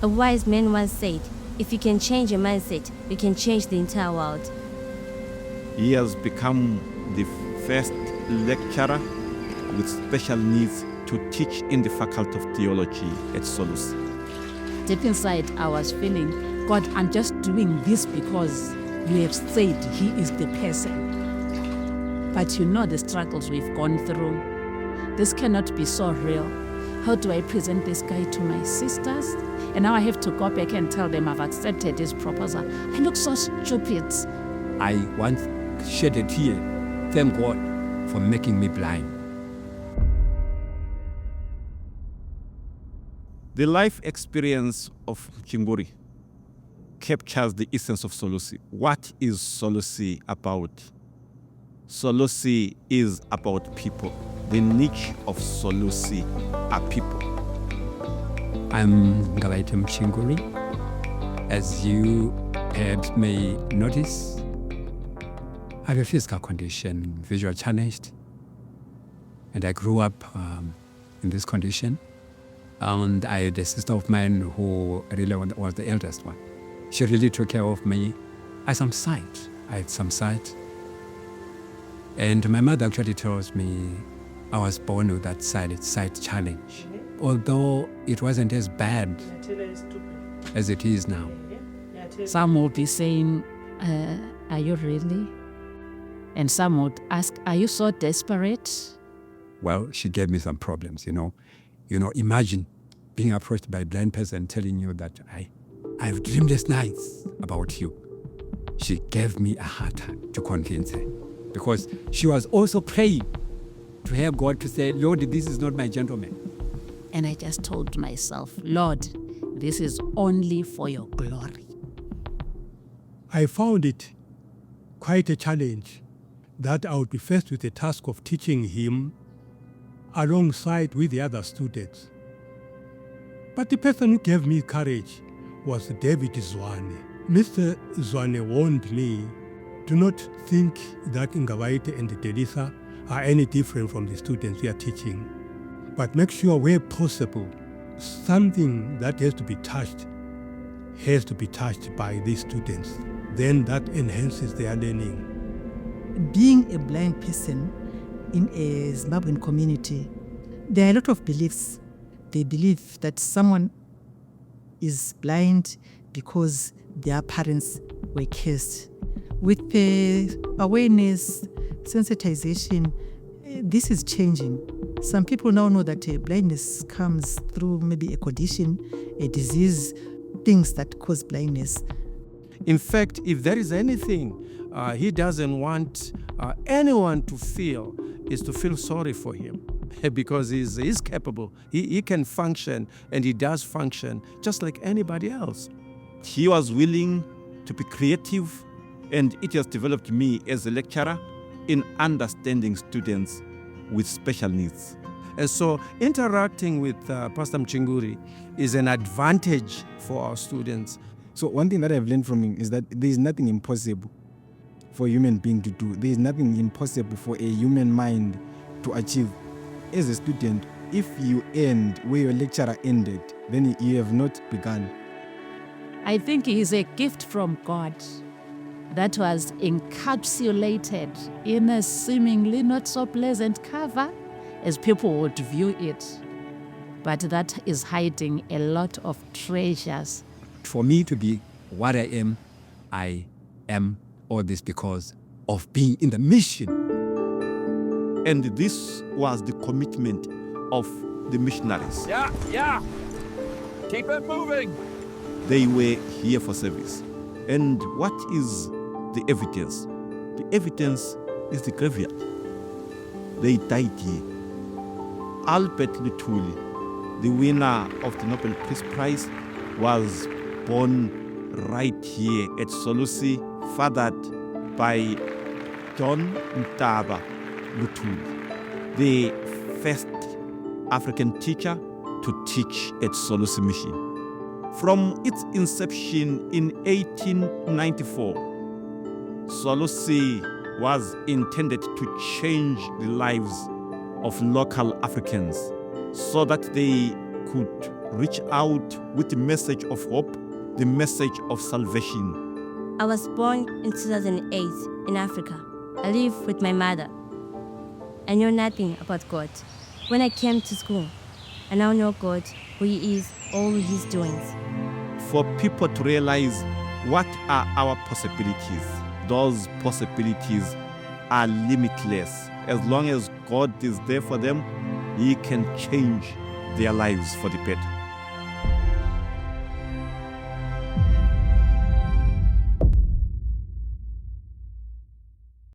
A wise man once said, if you can change a mindset, you can change the entire world. He has become the first lecturer with special needs to teach in the Faculty of Theology at Solusi. Deep inside, I was feeling, God, I'm just doing this because you have said he is the person. But you know the struggles we've gone through. This cannot be so real. How do I present this guy to my sisters? And now I have to go back and tell them I've accepted his proposal. I look so stupid. I once shed a tear. Thank God for making me blind. The life experience of Chinguri captures the essence of Solusi. What is Solusi about? Solusi is about people. The niche of Solusi are people. I'm Ngabaitem Chinguri. As you perhaps may notice, I have a physical condition, visual challenged, and I grew up in this condition. And I had a sister of mine who really was the eldest one. She really took care of me. I had some sight. And my mother actually tells me I was born with that sight challenge. Although it wasn't as bad as it is now. Some will be saying, are you really? And some would ask, are you so desperate? Well, she gave me some problems, you know. Imagine being approached by a blind person telling you that I have dreamless nights about you. She gave me a hard time to convince her because she was also praying to have God to say, Lord, this is not my gentleman. And I just told myself, Lord, this is only for your glory. I found it quite a challenge that I would be faced with the task of teaching him alongside with the other students. But the person who gave me courage was David Zwane. Mr. Zwane warned me to not think that Ngawaite and Delisa are any different from the students we are teaching, but make sure where possible, something that has to be touched by these students. Then that enhances their learning. Being a blind person in a Zimbabwean community, there are a lot of beliefs. They believe that someone is blind because their parents were cursed. With the awareness, sensitization, this is changing. Some people now know that blindness comes through maybe a condition, a disease, things that cause blindness. In fact, if there is anything he doesn't want anyone to feel, is to feel sorry for him. Because he's capable, he can function, and he does function just like anybody else. He was willing to be creative, and it has developed me as a lecturer in understanding students with special needs. And so interacting with Pastor Mchinguri is an advantage for our students. So one thing that I've learned from him is that there is nothing impossible for a human being to do. There is nothing impossible for a human mind to achieve. As a student, if you end where your lecturer ended, then you have not begun. I think he is a gift from God that was encapsulated in a seemingly not so pleasant cover as people would view it. But that is hiding a lot of treasures. For me to be what I am all this because of being in the mission. And this was the commitment of the missionaries. Yeah. Keep it moving. They were here for service. And what is the evidence? The evidence is the graveyard. They died here. Albert Luthuli, the winner of the Nobel Peace Prize, was born right here at Solusi, fathered by John Mtaba Luthuli, the first African teacher to teach at Solusi Mission. From its inception in 1894, Solusi was intended to change the lives of local Africans so that they could reach out with the message of hope, the message of salvation. I was born in 2008 in Africa. I live with my mother. I know nothing about God. When I came to school, I now know God, who He is, all His doings. For people to realize what are our possibilities, those possibilities are limitless. As long as God is there for them, He can change their lives for the better.